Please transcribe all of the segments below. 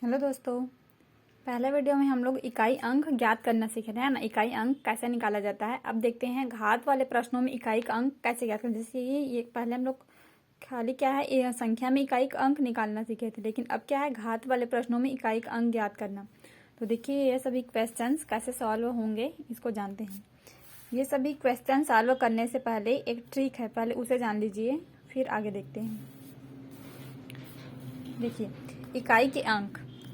Hello दोस्तों। पहले video में हम लोग इकाई अंक ज्ञात करना सीख रहे हैं ना, इकाई अंक कैसे निकाला जाता है। अब देखते हैं घात वाले प्रश्नों में इकाई का अंक कैसे ज्ञात करें। जैसे ये पहले हम लोग खाली क्या है, ये संख्या में इकाई का अंक निकालना सीखे थे, लेकिन अब क्या है, घात वाले प्रश्नों में इकाई का अंक ज्ञात करना। तो देखिए ये सभी क्वेश्चन कैसे सॉल्व होंगे, इसको जानते हैं। ये सभी क्वेश्चन सॉल्व करने से पहले एक ट्रिक है, पहले उसे जान लीजिए, फिर आगे देखते हैं। देखिए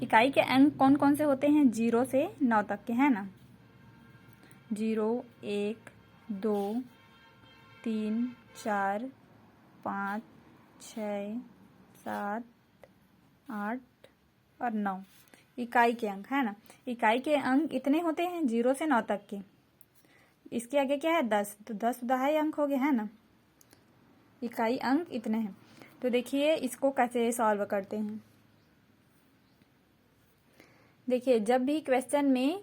इकाई के अंक कौन कौन से होते हैं? 0 से 9 तक के, है ना। 0, 1, 2, 3, 4, 5, 6, 7, 8 और 9 इकाई के अंक, है ना। इकाई के अंक इतने होते हैं 0 से 9 तक के। इसके आगे क्या है? 10, तो 10 दहाई अंक हो गए, है ना। इकाई अंक इतने हैं। तो देखिए इसको कैसे सॉल्व करते हैं। देखिए जब भी क्वेश्चन में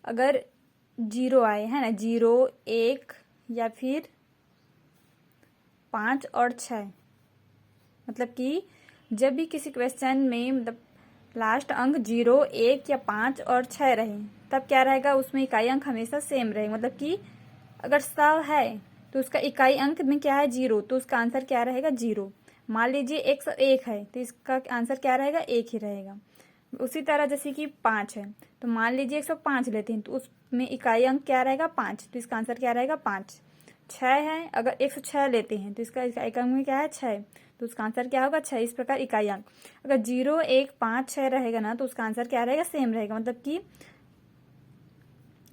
अगर 0 आए, है ना, 0, 1 या फिर 5 और 6, मतलब कि जब भी किसी क्वेश्चन में मतलब लास्ट अंक 0, 1 या 5 और 6 रहे, तब क्या रहेगा, उसमें इकाई अंक हमेशा सेम रहेगा। मतलब कि अगर 100 है तो उसका इकाई अंक में क्या है? 0, तो उसका आंसर क्या रहेगा? 0। मान लीजिए 101 है तो इसका आंसर क्या रहेगा? 1 ही रहेगा। उसी तरह जैसे कि 5 है तो मान लीजिए 105 लेते हैं तो उसमें इकाई अंक क्या रहेगा? 5, तो इसका आंसर क्या रहेगा? 5। 6 है, अगर 106 लेते हैं तो इसका इकाई अंक में क्या है? 6, तो उसका आंसर क्या होगा? 6। इस प्रकार इकाई अंक अगर 0, 1, 5, 6 रहेगा ना, तो उसका आंसर क्या रहेगा? सेम रहेगा। मतलब कि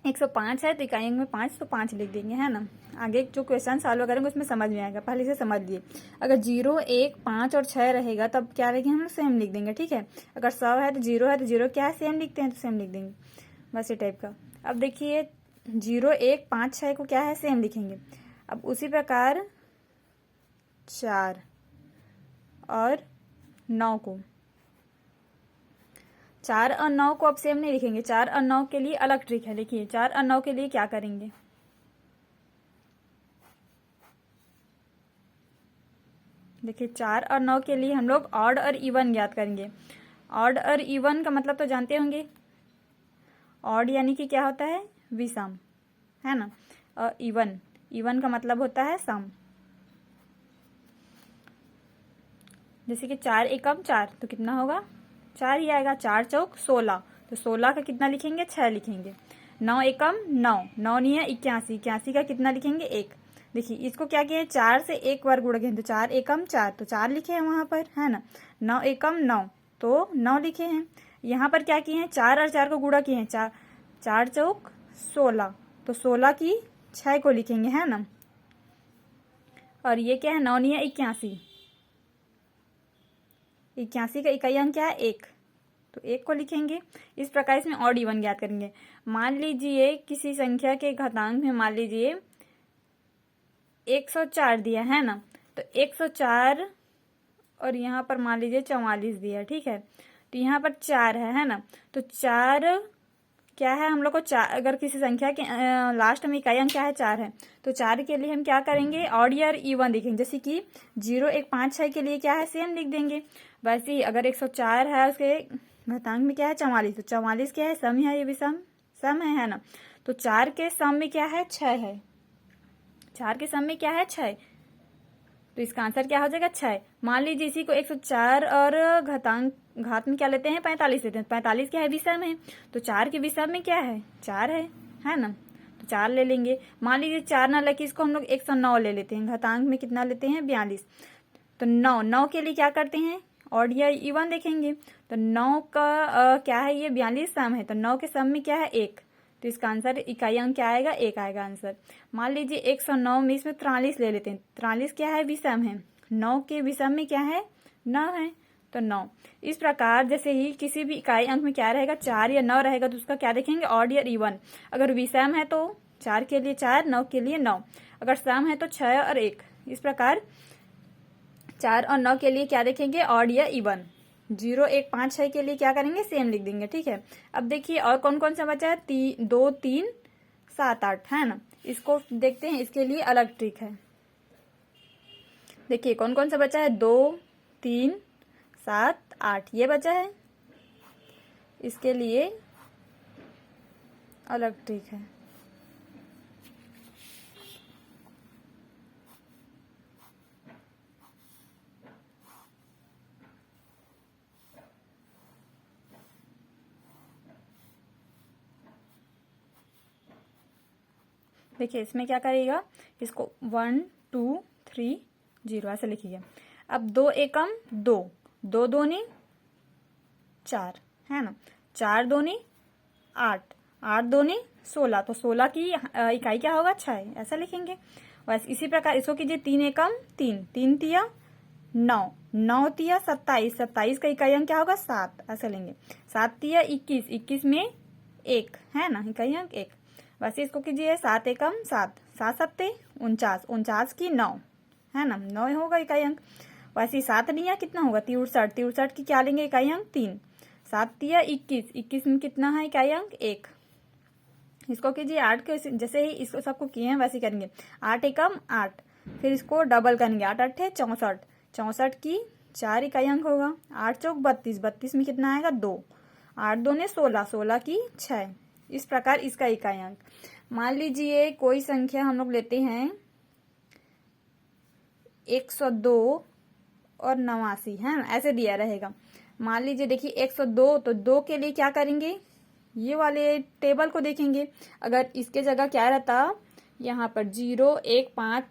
105 है तो इकाई अंक में 5, तो 5 लिख देंगे, है ना। आगे जो क्वेश्चन सॉल्व करेंगे उसमें समझ में आएगा, पहले से समझ लिए। अगर 0, 1, 5 और 6 रहेगा तब क्या रहेगा? हम लोग सेम लिख देंगे, ठीक है। अगर 100 है तो 0 है तो 0 क्या है? सेम लिखते हैं तो सेम लिख देंगे, बस ये टाइप का। अब देखिए 0, 1, 5, 6 को क्या है? सेम लिखेंगे। अब उसी प्रकार 4 और 9 को, 4 और 9 को अब सेम नहीं लिखेंगे। 4 और 9 के लिए अलग ट्रिक है। देखिए 4 और 9 के लिए क्या करेंगे। देखिए 4 और 9 के लिए हम लोग ऑड और इवन ज्ञात करेंगे। ऑड और इवन का मतलब तो जानते होंगे। ऑड यानी कि क्या होता है? विषम, है ना। और इवन का मतलब होता है सम। जैसे कि 4 एकम 4 तो कितना होगा? 4 ही आएगा। 4 चौक 16, तो 16 का कितना लिखेंगे? 6 लिखेंगे। 9 एकम 9, 9 नहीं है 81, 81 का कितना लिखेंगे? 1। देखिए इसको क्या किए? 4 से एक बार गुणा किए तो 4 एकम 4, तो 4 लिखे हैं वहां पर, है ना। 9 एकम 9, तो 9 लिखे हैं। यहाँ पर क्या किए हैं? 4 और 4 को गुणा किए हैं। 4 चौक 16, तो 16 की 6 को लिखेंगे, है ना। और ये क्या है? 9 नहीं है 81, 81 का इकाई अंक क्या है? 1, तो 1 को लिखेंगे। इस प्रकार इसमें ऑड इवन ज्ञात करेंगे। मान लीजिए किसी संख्या के घातांक में मान लीजिए 104 दिया है ना, तो 104 और यहाँ पर मान लीजिए 44 दिया, ठीक है। तो यहाँ पर 4 है ना। तो 4 क्या है हम लोग को? 4 अगर किसी संख्या के लास्ट में इकाई अंक क्या है? 4 है, तो 4 के लिए हम क्या करेंगे? ऑड या इवन देखेंगे। जैसे कि 0, 1, 5, 6 के लिए क्या है? सेम लिख देंगे। वैसे ही अगर 104 है उसके घातांक में क्या है? 44, तो 44 क्या है? सम है, ये भी सम है ना। तो 4 के सम में क्या है? 6 है। 4 के सम में क्या है? 6, तो इसका आंसर क्या हो जाएगा? 6। मान लीजिए इसी को 104 और घात में क्या लेते हैं? 45 लेते हैं। 45 क्या है? विषम है, तो 4 के विषम में क्या है? 4 है ना। तो 4 ले लेंगे। मान लीजिए 4 ना लेके इसको हम लोग 109 ले लेते हैं। घातांक में कितना लेते हैं? 42, तो 9 के लिए क्या करते हैं? ऑड या इवन देखेंगे। तो 9 का क्या है? ये 42 सम है, तो 9 के सम में क्या है? 1, तो इसका आंसर इकाई अंक क्या आएगा? 1 आएगा आंसर। मान लीजिए 109 में इसमें 43 ले लेते हैं। 43 क्या है? विषम है। 9 के विषम में क्या है? 9 है, तो 9। इस प्रकार जैसे ही किसी भी इकाई अंक में क्या रहेगा? 4 या 9 रहेगा तो उसका क्या देखेंगे? ऑड या इवन। अगर विषम है तो 4 के लिए 4, 9 के लिए 9। अगर सम है तो 6 और 1। इस प्रकार 4 और 9 के लिए क्या देखेंगे? ऑड या इवन। 0, 1, 5, 6 के लिए क्या करेंगे? सेम लिख देंगे, ठीक है। अब देखिए और कौन कौन सा बचा है? 2, 3, 7, 8, है ना। इसको देखते हैं, इसके लिए अलग ट्रिक है। देखिए कौन कौन सा बचा है? 2, 3, 7, 8 ये बचा है। इसके लिए अलग ट्रिक है। देखिए इसमें क्या करेगा, इसको 1 2 3 0 ऐसे लिखिए। अब 2 एकम 2, 2 दूनी 4 है ना, 4 दूनी 8, 8 दूनी 16, तो 16 की इकाई क्या होगा 6, ऐसा लिखेंगे। बस इसी प्रकार इसको कीजिए 3 एकम 3, 3 तिया 9, 9 तिया 27, 27 का इकाई अंक क्या होगा 7, ऐसे लेंगे। 7 तिया 21, 21 में 1 है ना, इकाई अंक 1। वैसे इसको कीजिए 7 एकम 7, 7 सत्ते 49, 49 की 9 है ना, 9 होगा इकाई अंक। वैसे 7 दिया कितना होगा 63, 63 की क्या लेंगे इकाई अंक 3, 7 तिया 21, 21 में कितना है इकाई अंक 1। इसको कीजिए 8 के जैसे ही इसको सबको किए हैं वैसे करेंगे। 8 एकम 8, फिर इसको डबल करेंगे, 8 8 64, 64 की 4 इकाई अंक होगा। 8 चौक 32, 32 में कितना आएगा 2, 8 2 ने 16, 16 की 6। इस प्रकार इसका इकाई अंक। मान लीजिए कोई संख्या हम लोग लेते हैं 102 और 89 है ना, ऐसे दिया रहेगा। मान लीजिए देखिए 102, तो 2 के लिए क्या करेंगे, ये वाले टेबल को देखेंगे। अगर इसके जगह क्या रहता, यहाँ पर 0 1 5,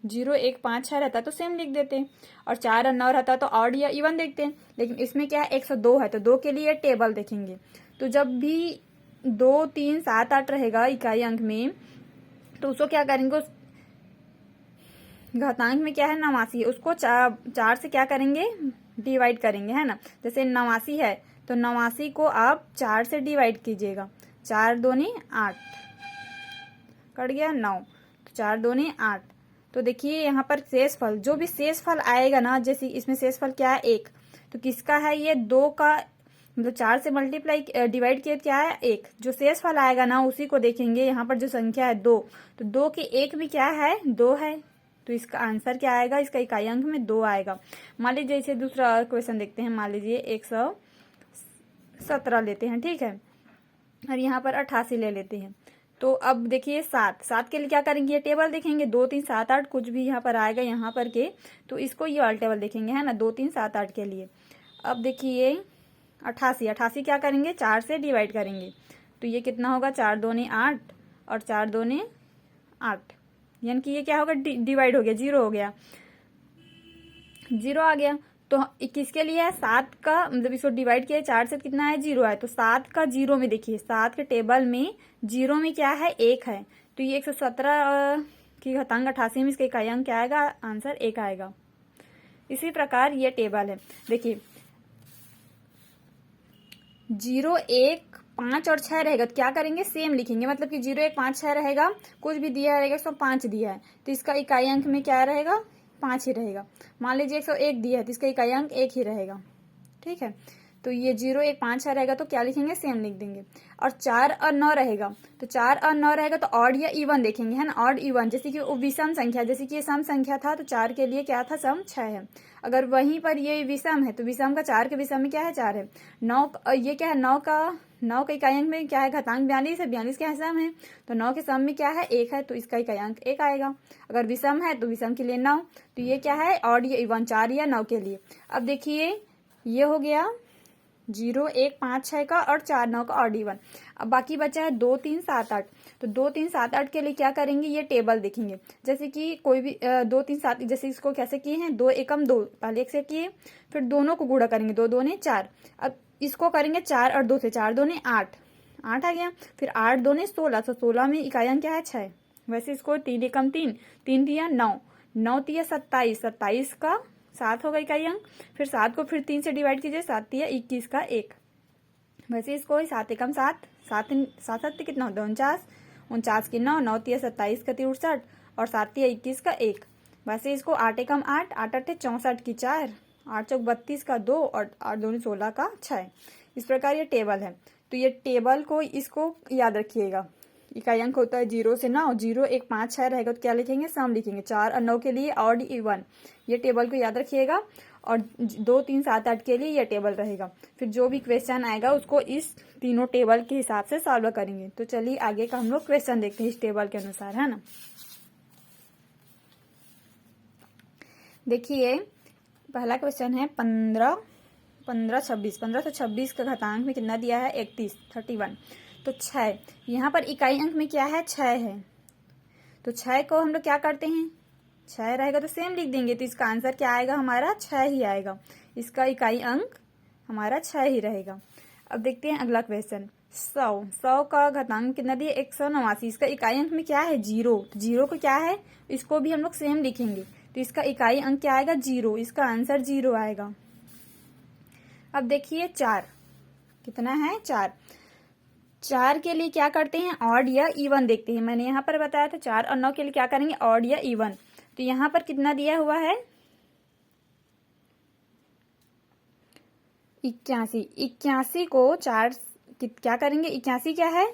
0 1 5 6 रहता तो सेम लिख देते, और 4 और 9 रहता तो ऑड या इवन देखते हैं। लेकिन इसमें क्या है 102 है, तो 2 के लिए टेबल देखेंगे। तो जब भी 2 3 7 8 रहेगा इकाई अंक में, तो उसको क्या करेंगे, उस घातांक में क्या है 89, उसको 4 से क्या करेंगे डिवाइड करेंगे है ना। जैसे 89 है तो 89 को आप 4 से डिवाइड कीजिएगा, 4 दूनी 8, कट गया 9, तो 4 दूनी 8। तो देखिए यहाँ पर शेषफल, जो भी शेषफल आएगा ना, जैसे इसमें शेषफल क्या है 1, तो किसका है ये 2 का, मतलब 4 से मल्टीप्लाई डिवाइड किया क्या है 1, जो शेषफल आएगा ना उसी को देखेंगे। यहाँ पर जो संख्या है 2, तो 2 के 1 भी क्या है 2 है, तो इसका आंसर क्या आएगा, इसका इकाई अंक में 2 आएगा। मान लीजिए इसे दूसरा क्वेश्चन देखते हैं। मान लीजिए 117 लेते हैं, ठीक है, और यहाँ पर 88 ले लेते हैं। तो अब देखिए 7 के लिए क्या करेंगे, ये टेबल देखेंगे 2 3 7 8, कुछ भी यहाँ पर आएगा यहाँ पर के, तो इसको ये वाला टेबल देखेंगे है ना 2 3 7 8 के लिए। अब देखिए 88 क्या करेंगे 4 से डिवाइड करेंगे, तो ये कितना होगा 4 दूनी 8 और 4 दूनी 8, यानी कि ये क्या होगा डिवाइड हो गया, 0 हो गया, 0 आ गया। तो किसके लिए है 7 का, मतलब इसको डिवाइड किया 4 से कितना है 0 है, तो 7 का 0 में देखिए 7 के टेबल में 0 में क्या है 1 है, तो ये 117 की घातांक 88 में इसका इकाई अंक क्या आएगा, आंसर 1 आएगा। इसी प्रकार ये टेबल है। देखिए 0 1 5 और 6 रहेगा तो क्या करेंगे सेम लिखेंगे, मतलब कि 0 1 5 6 रहेगा, कुछ भी दिया रहेगा 105 दिया है तो इसका इकाई अंक में क्या रहेगा 5 ही रहेगा। मान लीजिए 101 दिया है तो इसका इकाई अंक 1 ही रहेगा, ठीक है। तो ये 0 1 5 6 रहेगा तो क्या लिखेंगे सेम लिख देंगे। और 4 और 9 रहेगा, तो 4 और 9 रहेगा तो ऑड या इवन देखेंगे है ना, ऑड इवन, जैसे कि वो विषम संख्या, जैसे कि ये सम संख्या था तो 4 के लिए क्या था सम 6 है। अगर वहीं पर ये विषम है तो विषम का 4 के विषम में क्या है 4 है। 9 ये क्या है 9 का इकाई अंक में क्या है घातांक 42 है, 42 क्या है सम है, तो 9 के सम में क्या है 1 है, तो इसका इकाई अंक 1 आएगा। अगर विषम है तो विषम के लिए 9, तो ये क्या है ऑड या इवन 4 या 9 के लिए। अब देखिए ये हो गया 0 1 5 6 का और 4 9 का ऑड इवन। अब बाकी बचा है 2 3 7 8, तो 2 3 7 8 के लिए क्या करेंगे ये टेबल देखेंगे। जैसे कि कोई भी 2 3 7, जैसे इसको कैसे किए हैं 2 एकम 2, पहले 1 से किए, फिर दोनों को गुणा करेंगे 2 2 ने 4। अब इसको करेंगे 4 और 2 से, 4 2 ने 8, 8 आ गया, फिर 8 2 ने 16, तो 16 में इकाई अंक क्या है 6। वैसे इसको 3 एकम 3, 3 दिया 9, 9 तिया 27, 27 का 7 होगा इकाई अंक, फिर 7 को फिर 3 से डिवाइड कीजिए, 7 तिया 21 का 1। वैसे इसको 7 एकम 7, 7 7 कितना होता है 49, 49 की 9, 9 तिया 27 का 63 और 7 तिया 21 का 1। वैसे इसको 8 एकम 8, 8 8 64 की 4, 8 चौक 32 का 2 और 8 2 16 का 6। इस प्रकार ये टेबल है। तो ये टेबल को इसको याद रखिएगा। इकाई अंक होता है 0 से 9, 0 1 5 6 रहेगा तो क्या लिखेंगे सम लिखेंगे, 4 और 9 के लिए ऑड इवन। ये टेबल को याद रखिएगा। और 2 3 7 8 के लिए यह टेबल रहेगा। फिर जो भी क्वेश्चन आएगा उसको इस तीनों टेबल के हिसाब से सॉल्व करेंगे। तो चलिए आगे का हम लोग क्वेश्चन देखते हैं इस टेबल के अनुसार, है ना। देखिए पहला क्वेश्चन है 15 26 15 से 26 का घातांक में कितना दिया है 31। तो 6 यहाँ पर इकाई अंक में क्या है 6 है। तो 6 को हम लोग क्या करते हैं, 6 रहेगा तो सेम लिख देंगे। तो इसका आंसर क्या आएगा हमारा 6 ही आएगा। इसका इकाई अंक हमारा 6 ही रहेगा। अब देखते हैं अगला क्वेश्चन 100 का घातांक कितना दिया 189। इसका इकाई अंक में क्या है 0। तो 0 को क्या है इसको भी हम लोग सेम लिखेंगे। तो इसका इकाई अंक क्या आएगा 0। इसका आंसर 0 आएगा। अब देखिए 4 कितना है 4 के लिए क्या करते हैं ऑड या इवन देखते हैं। मैंने यहाँ पर बताया था 4 और 9 के लिए क्या करेंगे ऑड या इवन। तो यहाँ पर कितना दिया हुआ है 81 को 4 क्या करेंगे 81 क्या है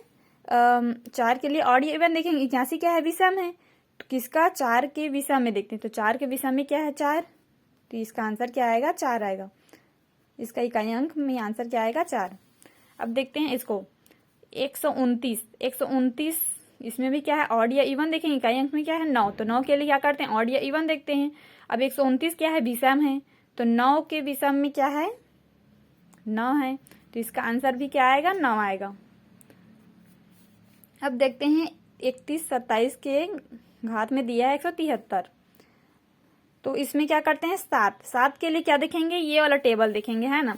4 के लिए ऑड या इवन देखेंगे। 81 क्या है विषम है। तो किसका 4 के विषम में देखते हैं। तो 4 के विषम में क्या है 4। तो इसका आंसर क्या आएगा 4 आएगा। इसका इकाई अंक में आंसर क्या आएगा 4। अब देखते हैं इसको 129 इसमें भी क्या है ऑड या इवन देखेंगे। इकाई अंक में क्या है 9। तो 9 के लिए क्या करते हैं ऑड या इवन देखते हैं। अब 129 क्या है विषम है। तो 9 के विषम में क्या है 9 है। तो इसका आंसर भी क्या आएगा 9 आएगा। अब देखते हैं 31 27 के घात में दिया है 173। तो इसमें क्या करते हैं 7 के लिए क्या देखेंगे ये वाला टेबल देखेंगे, है ना।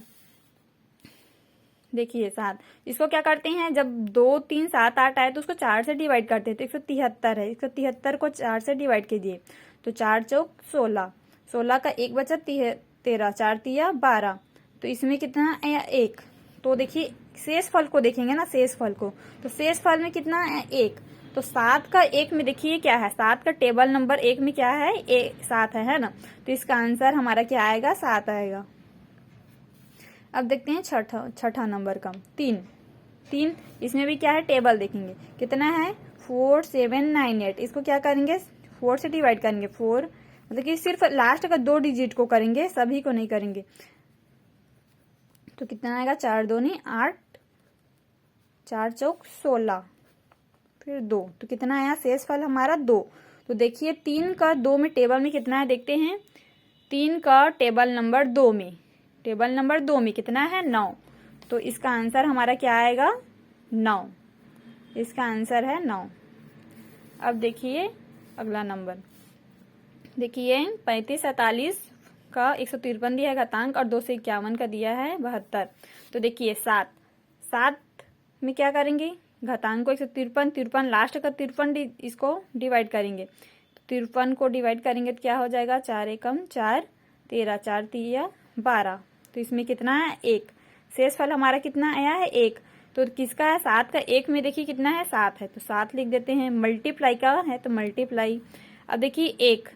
देखिए 7 इसको क्या करते हैं जब 2 3 7 8 आए तो उसको 4 से डिवाइड करते हैं। तो 173 है 173 को 4 से डिवाइड कीजिए। तो 4 चौक 16 का 1 बचा 13 4 तिया 12। तो इसमें कितना है 1। तो देखिए शेष फल को देखेंगे ना शेष फल को। तो शेष फल में कितना है 1। तो 7 का 1 में देखिए क्या है 7 का टेबल नंबर 1 में क्या है 7 है ना। तो इसका आंसर हमारा क्या आएगा 7 आएगा। अब देखते हैं छठा नंबर का 3 इसमें भी क्या है टेबल देखेंगे कितना है 4 7 9 8। इसको क्या करेंगे 4 से डिवाइड करेंगे। 4 मतलब कि सिर्फ लास्ट का 2 डिजिट को करेंगे सभी को नहीं करेंगे। तो कितना आएगा 4 2 8 4 चौक 16 फिर 2। तो कितना आया शेष फल हमारा 2। तो देखिए 3 का 2 में टेबल में कितना है देखते हैं। 3 का टेबल नंबर 2 में कितना है 9। तो इसका आंसर हमारा क्या आएगा 9। इसका आंसर है 9। अब देखिए अगला नंबर देखिए 35 47 का 153 दिया है घातांक और 2 से 51 का दिया है 72। तो देखिए 7 में क्या करेंगे घातांक को 153 लास्ट का 53 इसको डिवाइड करेंगे। तो 53 को डिवाइड करेंगे तो क्या हो जाएगा 4 एकम 4 13 4 तिया 12। तो इसमें कितना है 1। शेष फल हमारा कितना आया है 1। तो किसका है 7 का 1 में देखिए कितना है 7 है। तो 7 लिख देते हैं। मल्टीप्लाई का है तो मल्टीप्लाई। अब देखिए 1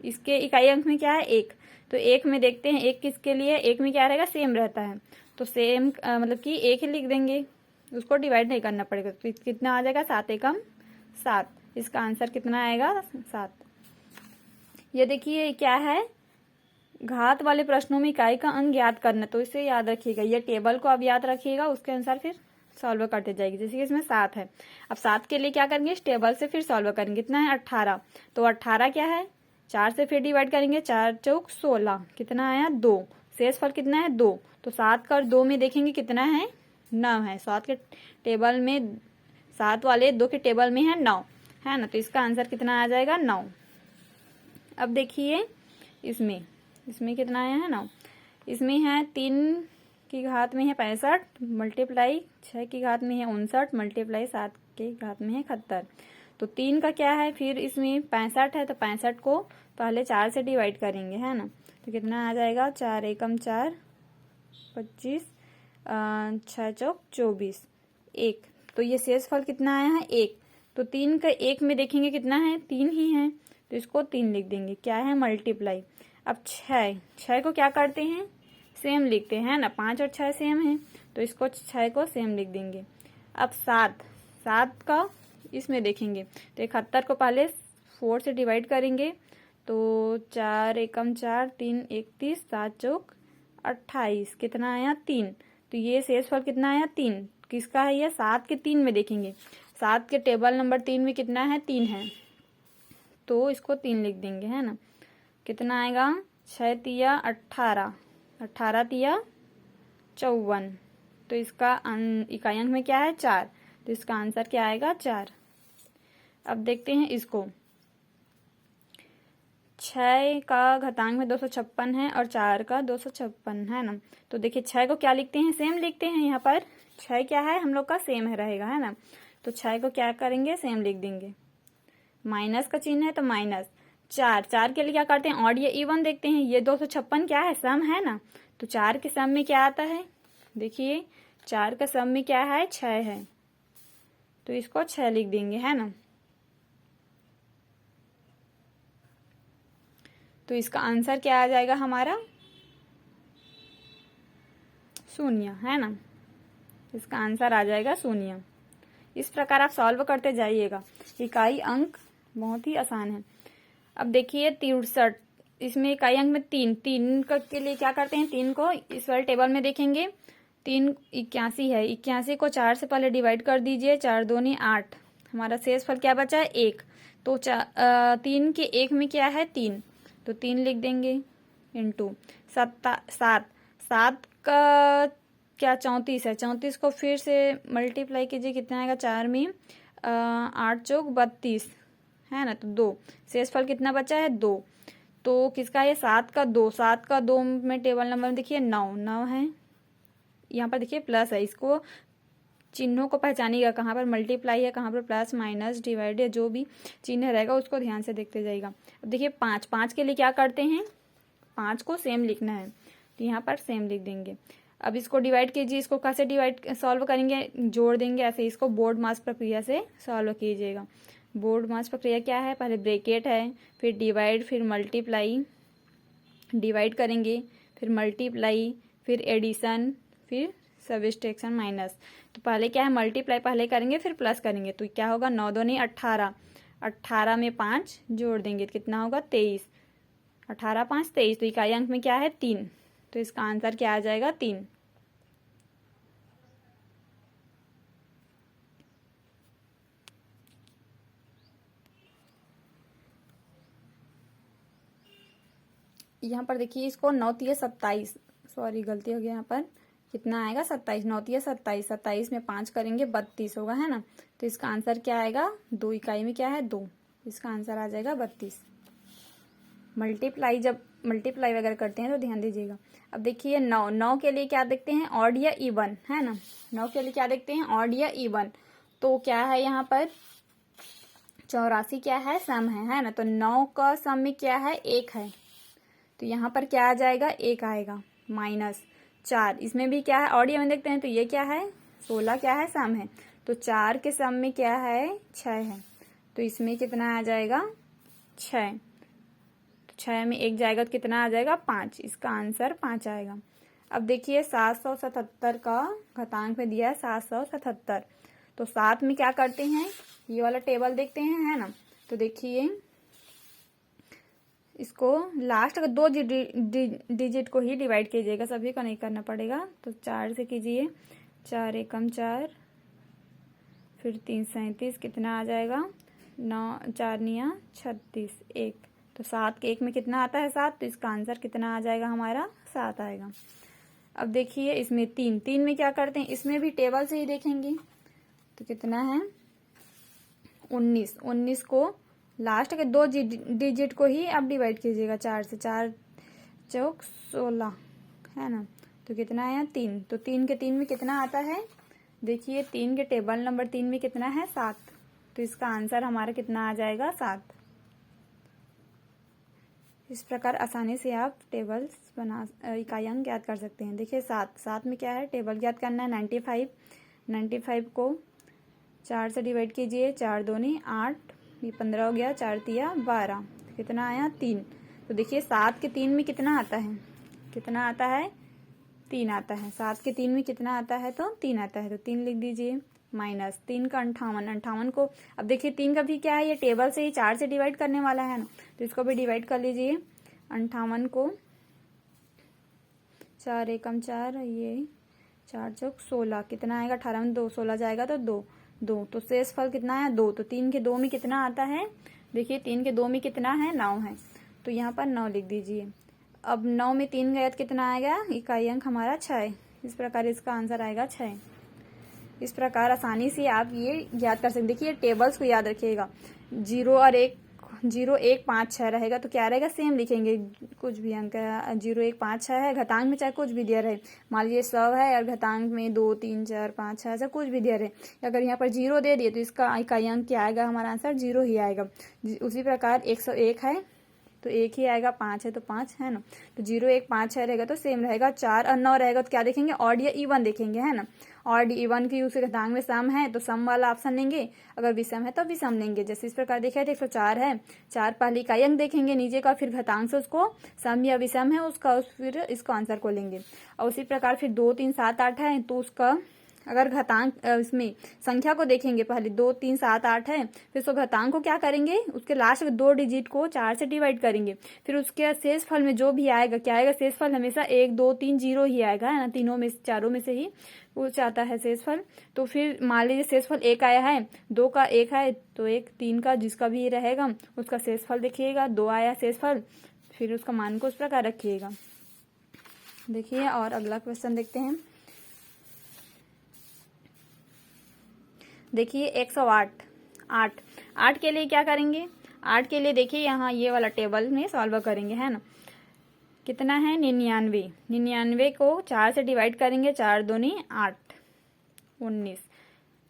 इसके इकाई अंक में क्या है 1। तो 1 में देखते हैं 1 किसके लिए 1 में क्या रहेगा सेम रहता है। तो सेम मतलब कि 1 ही लिख देंगे उसको डिवाइड नहीं करना पड़ेगा। तो कितना आ जाएगा 7 एकम 7। इसका आंसर कितना आएगा 7। ये देखिए क्या है घात वाले प्रश्नों में इकाई का अंक ज्ञात करना। तो इसे याद रखिएगा ये टेबल को अब याद रखिएगा उसके अनुसार फिर सॉल्व करते जाएगी। जैसे कि इसमें 7 है। अब 7 के लिए क्या करेंगे इस टेबल से फिर सॉल्व करेंगे। कितना है 18। तो 18 क्या है 4 से फिर डिवाइड करेंगे 4 चौक 16 कितना आया 2। शेष फल कितना है 2। तो 7 का 2 में देखेंगे कितना है 9 है। 7 के टेबल में 7 वाले 2 के टेबल में है 9 है ना। तो इसका आंसर कितना आ जाएगा 9। अब देखिए इसमें कितना आया है 9। इसमें है 3 की घात में है 65 मल्टीप्लाई 6 की घात में है 59 मल्टीप्लाई 7 की घात में है 71। तो 3 का क्या है फिर इसमें 65 है। तो 65 को पहले 4 से डिवाइड करेंगे, है ना। तो कितना आ जाएगा 4 एकम 4 25 6 चौक 24 1। तो ये शेष फल कितना आया है 1। तो 3 का 1 में देखेंगे कितना है 3 ही है। तो इसको 3 लिख देंगे क्या है मल्टीप्लाई। अब 6 को क्या करते हैं सेम लिखते हैं ना। 5 और 6 सेम है तो इसको 6 को सेम लिख देंगे। अब 7 का इसमें देखेंगे तो 71 को पहले 4 से डिवाइड करेंगे। तो 4 एकम 4, 3 31, 7 चौक 28, कितना आया 3। तो ये शेषफल कितना आया 3। किसका है ये? 7 के 3 में देखेंगे, 7 के टेबल नंबर 3 में कितना है? 3 है, तो इसको 3 लिख देंगे, है ना। कितना आएगा? 6 तिया 18, 18 तिया 54, तो इसका इकाई अंक में क्या है? 4, तो इसका आंसर क्या आएगा? 4। अब देखते हैं इसको, 6 का घातांक में 256 है और 4 का 256 है ना। तो देखिए 6 को क्या लिखते हैं? सेम लिखते हैं। यहाँ पर 6 क्या है हम लोग का? सेम है रहेगा, है ना। तो 6 को क्या करेंगे? सेम लिख देंगे। माइनस का चिन्ह है तो माइनस। 4 के लिए क्या करते हैं? ऑड या इवन देखते हैं। ये 256 क्या है? सम है ना। तो 4 के सम में क्या आता है? देखिए 4 का सम में क्या है? 6 है, तो इसको 6 लिख देंगे, है ना। तो इसका आंसर क्या आ जाएगा हमारा? 0, है ना। इसका आंसर आ जाएगा 0। इस प्रकार आप सॉल्व करते जाइएगा। इकाई अंक बहुत ही आसान है। अब देखिए 63, इसमें इकाई अंक में 3 के लिए क्या करते हैं? 3 को इस वाले टेबल में देखेंगे, 3 81 है, 81 को 4 से पहले डिवाइड कर दीजिए, 4 दूनी 8, हमारा शेषफल क्या बचा है? 1। तो 3 के 1 में क्या है? 3, तो 3 लिख देंगे इंटू 7 का क्या? 34 है, 34 को फिर से मल्टीप्लाई कीजिए, कितना आएगा? 4 में 8 चौक 32, है ना। तो 2, शेषफल कितना बचा है? 2। तो किसका है? 7 का 2, 7 का 2 में टेबल नंबर में देखिए 9 है, यहाँ पर देखिए प्लस है। इसको चिन्हों को पहचानिएगा, कहाँ पर मल्टीप्लाई है, कहाँ पर प्लस माइनस डिवाइड या जो भी चिन्ह रहेगा उसको ध्यान से देखते जाइएगा। अब देखिए 5 के लिए क्या करते हैं? 5 को सेम लिखना है, तो यहाँ पर सेम लिख देंगे। अब इसको डिवाइड कीजिए, इसको कैसे डिवाइड सॉल्व करेंगे? जोड़ देंगे ऐसे। इसको बोर्ड मास प्रक्रिया से सॉल्व कीजिएगा। बोर्ड मास प्रक्रिया क्या है? पहले ब्रैकेट है, फिर डिवाइड, फिर मल्टीप्लाई, डिवाइड करेंगे, फिर मल्टीप्लाई, फिर एडिशन, फिर सब्ट्रैक्शन माइनस। तो पहले क्या है? मल्टीप्लाई पहले करेंगे, फिर प्लस करेंगे, तो क्या होगा? 9 दूनी 18, 18 में 5 जोड़ देंगे, तो कितना होगा? 23, 18 5 23, तो इकाई अंक में क्या है? 3, तो इसका आंसर क्या आ जाएगा? 3। यहाँ पर देखिए इसको 9 तिया 27, सॉरी गलती हो गया, यहाँ पर कितना आएगा? 27, 9 तिया 27, 27 में 5 करेंगे 32 होगा, है ना। तो इसका आंसर क्या आएगा? 2, इकाई में क्या है? 2, इसका आंसर आ जाएगा 32। जब मल्टीप्लाई वगैरह करते हैं तो ध्यान दीजिएगा। अब देखिए 9 के लिए क्या देखते हैं? ऑड या इवन, है ना। 9 के लिए क्या देखते हैं? ऑड या इवन। तो क्या है यहाँ पर? 84 क्या है? सम है ना। तो 9 का सम में क्या है? 1 है, तो यहाँ पर क्या आ जाएगा? 1 आएगा, माइनस 4, इसमें भी क्या है? ऑड या इवन देखते हैं, तो ये क्या है? 16 क्या है? सम है, तो 4 के सम में क्या है? 6 है, तो इसमें कितना आ जाएगा? 6। 6 में 1 जाएगा तो कितना आ जाएगा? 5, इसका आंसर 5 आएगा। अब देखिए 777 का घातांक में दिया है 777, तो 7 में क्या करते हैं? ये वाला टेबल देखते हैं, है ना। तो देखिए इसको लास्ट का 2 डिजिट को ही डिवाइड कीजिएगा, सभी का नहीं करना पड़ेगा। तो 4 से कीजिए, 4 एकम 4, फिर 3 37, कितना आ जाएगा? 9 4 निया 36, 1, तो 7 के 1 में कितना आता है? 7, तो इसका आंसर कितना आ जाएगा हमारा? 7 आएगा। अब देखिए इसमें 3 में क्या करते हैं? इसमें भी टेबल से ही देखेंगे, तो कितना है? 19 को लास्ट के 2 डिजिट को ही आप डिवाइड कीजिएगा, 4 से, 4 चौक 16, है ना। तो कितना आया? 3, तो 3 के 3 में कितना आता है? देखिए 3 के टेबल नंबर 3 में कितना है? 7, तो इसका आंसर हमारा कितना आ जाएगा? 7। इस प्रकार आसानी से आप टेबल्स इकाई अंक ज्ञात कर सकते हैं। देखिए 7 में क्या है? टेबल ज्ञात करना है 95 को 4 से डिवाइड कीजिए, 4 दूनी 8, ये 15 हो गया, 4 तिया 12, कितना आया? 3। तो देखिए 7 के 3 में कितना आता है? कितना आता है? 3 आता है। 7 के 3 में कितना आता है? तो 3 आता है, तो 3 लिख दीजिए। माइनस 3 का 58, 58 को अब देखिए 3 का भी क्या है, ये टेबल से ही 4 से डिवाइड करने वाला है ना, तो इसको भी डिवाइड कर लीजिए। 58 को 4 एकम 4, ये 4 चौक 16, कितना आएगा 18 में 2, 16 जाएगा तो 2, 2 तो शेष फल कितना है 2, तो 3 के 2 में कितना आता है, देखिए 3 के 2 में कितना है 9 है, तो यहाँ पर 9 लिख दीजिए। अब 9 में 3 गया तो कितना आएगा, इकाई अंक हमारा 6 है। इस प्रकार इसका आंसर आएगा 6। इस प्रकार आसानी से आप ये याद कर सकते। देखिए टेबल्स को याद रखिएगा, 0 और 1, 0 1 5 6 रहेगा तो क्या रहेगा, सेम लिखेंगे, कुछ भी अंक है 0 1 5 6 है, घातांक में चाहे कुछ भी दिया रहे, मान लीजिए 100 है और घातांक में 2 3 4 5 6 ऐसा कुछ भी दिया रहे, अगर यहाँ पर 0 दे दिए तो इसका इकाई अंक क्या आएगा, हमारा आंसर 0 ही आएगा। उसी प्रकार 101 है तो 1 ही आएगा, 5 है तो 5 है ना, तो 0 1 5 6 रहेगा तो सेम रहेगा। 4 और 9 रहेगा तो क्या देखेंगे, ऑड या इवन देखेंगे, है ना। ऑड इवन की यूज घातांक में सम है तो सम वाला ऑप्शन लेंगे, अगर विषम है तो विषम लेंगे। जैसे इस प्रकार देखा तो 104 है, 4 पहले इकाई अंक देखेंगे नीचे का, फिर घातांक से उसको सम या विषम है उसका फिर इसको आंसर को लेंगे। और उसी प्रकार फिर 2 3 7 8 है तो उसका अगर घातांक इसमें संख्या को देखेंगे, पहले 2 3 7 8 है, फिर उसको घातांक को क्या करेंगे, उसके लास्ट में 2 डिजिट को 4 से डिवाइड करेंगे, फिर उसके शेष फल में जो भी आएगा क्या आएगा, शेष फल हमेशा 1 2 3 0 ही आएगा, है ना, तीनों में चारों में से ही वो चाहता है शेष फल। तो फिर मान लीजिए शेष फल 1 आया है, 2 का 1 है तो 1, 3 का जिसका भी रहेगा उसका शेष फल देखिएगा, 2 आया शेष फल, फिर उसका मान को उस प्रकार रखिएगा। देखिए और अगला क्वेश्चन देखते हैं। देखिए 108, 8 के लिए क्या करेंगे, 8 के लिए देखिए यहाँ ये वाला टेबल में सॉल्व करेंगे, है ना। कितना है 99, 99 को 4 से डिवाइड करेंगे, 4 दूनी 8, 19,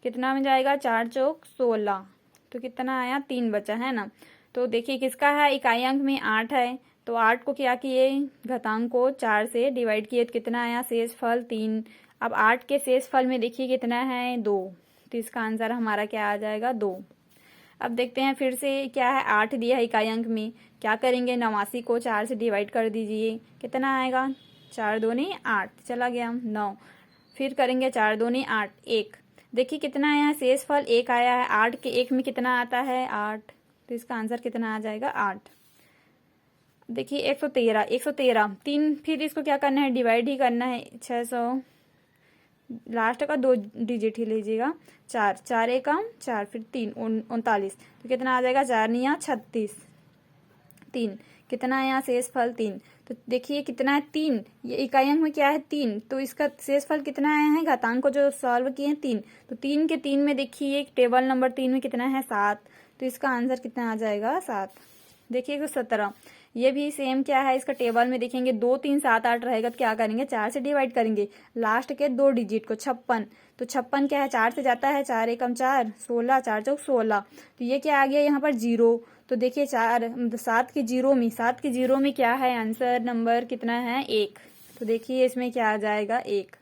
कितना में जाएगा, 4 चौक 16, तो कितना आया 3 बचा, है ना। तो देखिए किसका है, इकाई अंक में 8 है, तो 8 को क्या किए, घातांक को 4 से डिवाइड किए तो कितना आया, शेष फल 3। अब 8 के शेष फल में देखिए कितना है 2, तो इसका आंसर हमारा क्या आ जाएगा 2। अब देखते हैं फिर से क्या है, 8 दिया है इकाई अंक में, क्या करेंगे 89 को 4 से डिवाइड कर दीजिए, कितना आएगा, 4 दूनी 8, चला गया 9, फिर करेंगे 4 दूनी 8, 1, देखिए कितना आया है, शेष फल 1 आया है, 8 के 1 में कितना आता है 8, तो इसका आंसर कितना आ जाएगा 8। देखिए 113, 113 3, फिर इसको क्या करना है, डिवाइड ही करना है, 600 लास्ट का 2 डिजिट ही लीजिएगा, 4 4 एकम 4, फिर 3 39, तो कितना आ जाएगा, 4 निया 36, 3 कितना है यहाँ शेष फल 3, तो देखिए कितना है 3, ये इकाई अंक में क्या है 3, तो इसका शेष फल कितना आया है, घातांक को जो सॉल्व किए हैं 3, तो 3 के 3 में देखिए टेबल नंबर 3 में कितना है 7, तो इसका आंसर कितना आ जाएगा 7। देखिए 117, ये भी सेम क्या है, इसका टेबल में देखेंगे 2 3 7 8 रहेगा तो क्या करेंगे 4 से डिवाइड करेंगे, लास्ट के 2 डिजिट को 56, तो 56 क्या है 4 से जाता है, 4 एकम 4, 16, 4 चौक 16, तो ये क्या आ गया यहाँ पर 0, तो देखिए 7 के 0 में क्या है, आंसर नंबर कितना है 1, तो देखिए इसमें क्या आ जाएगा 1।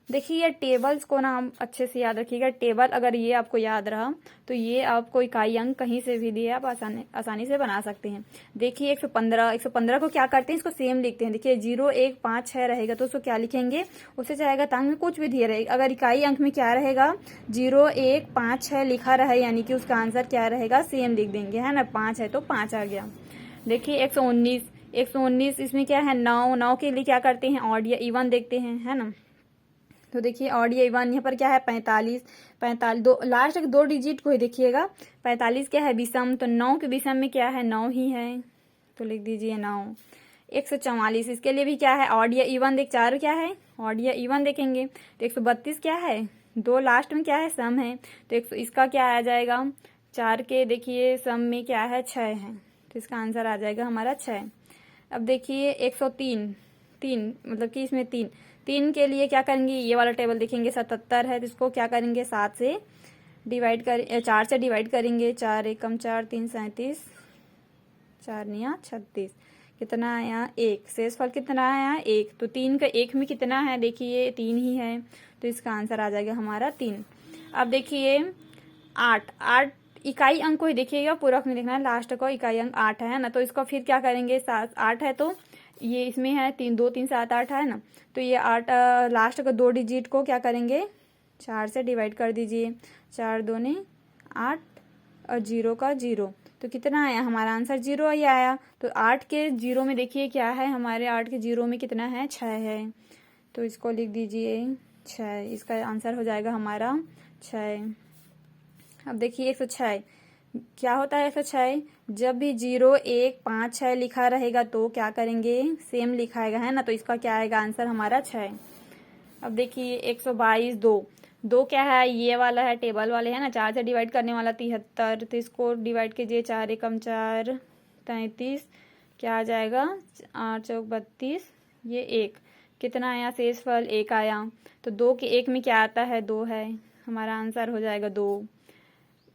देखिए ये टेबल्स को ना हम अच्छे से याद रखिएगा, टेबल अगर ये आपको याद रहा तो ये आपको इकाई अंक कहीं से भी दिए आप आसानी से बना सकते हैं। देखिए 115 को क्या करते हैं, इसको सेम लिखते हैं। देखिए 0 1 5 6 रहेगा तो उसको क्या लिखेंगे, उससे चाहेगा तांग में कुछ भी दिया रहेगा, अगर इकाई अंक में क्या रहेगा 0 1 5 6 लिखा रहे यानी कि उसका आंसर क्या रहेगा सेम लिख देंगे, है ना। 5 है तो 5 आ गया। देखिए 119 इसमें क्या है 9 के लिए क्या करते हैं ऑड या इवन देखते हैं, है ना। तो देखिए ऑड या इवन यहाँ पर क्या है 45 दो लास्ट के 2 डिजिट को ही देखिएगा, 45 क्या है विषम, तो 9 के विषम में क्या है 9 ही है तो लिख दीजिए 9। 144 इसके लिए भी क्या है ऑड या इवन देख, 4 क्या है ऑड या इवन देखेंगे, तो 132 क्या है 2 लास्ट में क्या है सम है, तो इसका क्या आ जाएगा 4 के देखिए सम में क्या है 6 है, तो इसका आंसर आ जाएगा हमारा 6। अब देखिए 103 मतलब कि इसमें 3 के लिए क्या करेंगे, ये वाला टेबल देखेंगे 77 है तो इसको क्या करेंगे 4 से डिवाइड करेंगे, 4 एकम 4 3 37, 4 निया 36, कितना आया 1, शेष फल कितना आया 1, तो 3 का 1 में कितना है देखिए 3 ही है तो इसका आंसर आ जाएगा हमारा 3। अब देखिए 8 इकाई अंक को ही देखिएगा, पूरक में देखना है, लास्ट को इकाई अंक 8 है ना, तो इसको फिर क्या करेंगे 8 है तो ये इसमें है 2 3 7 8 है ना, तो ये 8 लास्ट का 2 डिजिट को क्या करेंगे 4 से डिवाइड कर दीजिए, 4 दूनी 8 और 0 का 0, तो कितना आया हमारा आंसर 0 ही आया। तो 8 के 0 में देखिए क्या है, हमारे 8 के 0 में कितना है, 6 है, तो इसको लिख दीजिए 6, इसका आंसर हो जाएगा हमारा 6। अब देखिए 106 क्या होता है, 106 जब भी 0 1 5 6 लिखा रहेगा तो क्या करेंगे, सेम लिखाएगा, है ना, तो इसका क्या आएगा आंसर हमारा 6। अब देखिए 122 दो क्या है, ये वाला है, टेबल वाले है ना, 4 से डिवाइड करने वाला 73, तो इसको डिवाइड कीजिए, 4 एकम 4 33, क्या आ जाएगा 8 चौक 32, ये 1, कितना आया शेषफल 1 आया। तो 2 के 1 में क्या आता है, 2 है, हमारा आंसर हो जाएगा 2।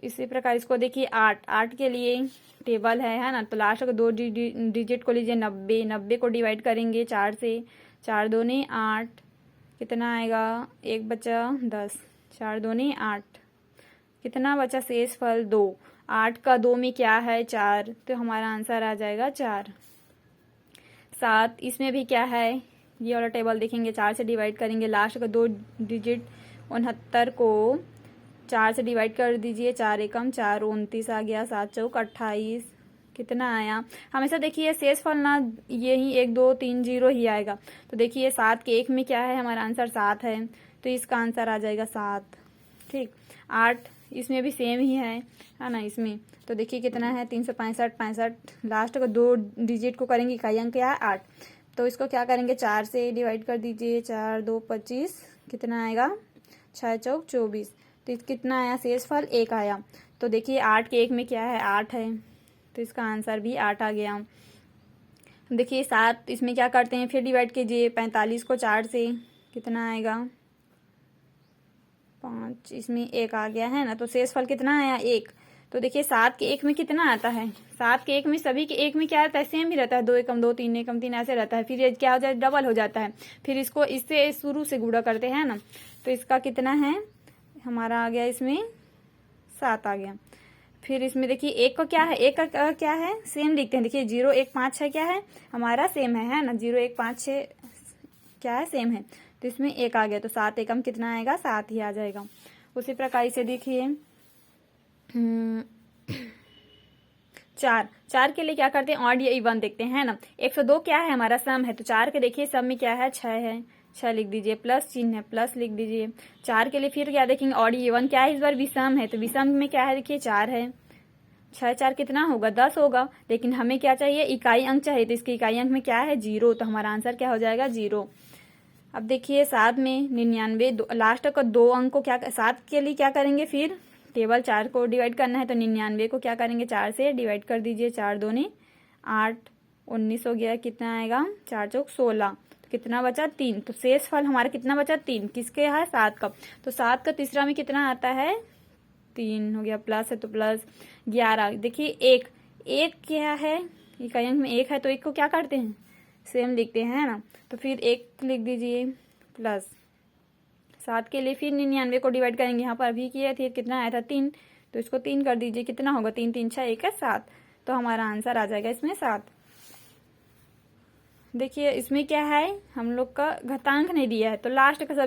इसी प्रकार इसको देखिए 8 के लिए टेबल है ना, तो लास्ट का 2 डिजिट को लीजिए 90 को डिवाइड करेंगे 4 से, 4 दूनी 8, कितना आएगा, 1 बचा 10, 4 दूनी 8, कितना बचा शेषफल 2, 8 का 2 में क्या है 4, तो हमारा आंसर आ जाएगा 4। 7 इसमें भी क्या है, ये वाला टेबल देखेंगे, 4 से डिवाइड करेंगे, लास्ट का 2 डिजिट 69 को 4 से डिवाइड कर दीजिए, 4 एकम 4 29 आ गया, 7 चौक 28, कितना आया, हमेशा देखिए शेषफल ना यही 1 2 3 0 ही आएगा। तो देखिए 7 के 1 में क्या है, हमारा आंसर 7 है, तो इसका आंसर आ जाएगा 7। ठीक, 8 इसमें भी सेम ही है ना इसमें, तो देखिए कितना है 365, लास्ट का 2 डिजिट को करेंगे, इकाई अंक क्या है 8, तो इसको क्या करेंगे 4 से डिवाइड कर दीजिए, 4 2 25, कितना आएगा 6 चौक 24, तो कितना आया शेषफल 1 आया। तो देखिए 8 के 1 में क्या है 8 है, तो इसका आंसर भी 8 आ गया। देखिए 7 इसमें क्या करते हैं, फिर डिवाइड कीजिए, 45 को 4 से, कितना आएगा 5, इसमें 1 आ गया, है ना, तो शेषफल कितना आया 1। तो देखिए 7 के 1 में कितना आता है, 7 के 1 में सभी के 1 में क्या आता है, सेम ही रहता है, 2 एकम 2 3 एकम 3 ऐसे रहता है, फिर ये क्या हो जाए डबल हो जाता है, फिर इसको इससे शुरू से गुणा करते हैं ना, तो इसका कितना है हमारा आ गया, इसमें 7 आ गया। फिर इसमें देखिए 1 का क्या है, 1 का क्या है सेम लिखते हैं, देखिए 0 1 5 6 क्या है हमारा सेम है ना, 0 1 5 6 क्या है सेम है, तो इसमें 1 आ गया, तो 7 एकम कितना आएगा 7 ही आ जाएगा। उसी प्रकार से देखिए 4 के लिए क्या करते हैं, ऑड या इवन देखते हैं, है ना। 102 क्या है हमारा सम है, तो 4 के देखिए सम में क्या है 6 है, 6 लिख दीजिए, प्लस चिन्ह है प्लस लिख दीजिए। 4 के लिए फिर क्या देखेंगे, ऑड इवन क्या है, इस बार विषम है, तो विषम में क्या है देखिए 4 है, 6 4 कितना होगा 10 होगा, लेकिन हमें क्या चाहिए इकाई अंक चाहिए, तो इसके इकाई अंक में क्या है 0, तो हमारा आंसर क्या हो जाएगा 0। अब देखिए 7 में 99, लास्ट का 2 अंक को क्या 7 के लिए क्या करेंगे, फिर टेबल 4 को डिवाइड करना है, तो 99 को क्या करेंगे 4 से डिवाइड कर दीजिए, 4 दूनी 8 19 हो गया, कितना आएगा 4 चौक 16, तो कितना बचा 3, तो शेषफल हमारा कितना बचा 3, किसके है 7 का, तो 7 का तीसरा में कितना आता है 3 हो गया, प्लस है तो प्लस 11। देखिए 1 क्या है इकाई अंक में 1 है, तो 1 को क्या करते हैं सेम लिखते हैं ना, तो फिर 1 लिख दीजिए प्लस 7 के लिए फिर 99 को डिवाइड करेंगे, यहाँ पर अभी किए थे कितना आया था 3, तो इसको 3 कर दीजिए, कितना होगा 3 3 6 1 है 7, तो हमारा आंसर आ जाएगा इसमें 7। देखिए इसमें क्या है हम लोग का घातांक नहीं दिया है, तो लास्ट का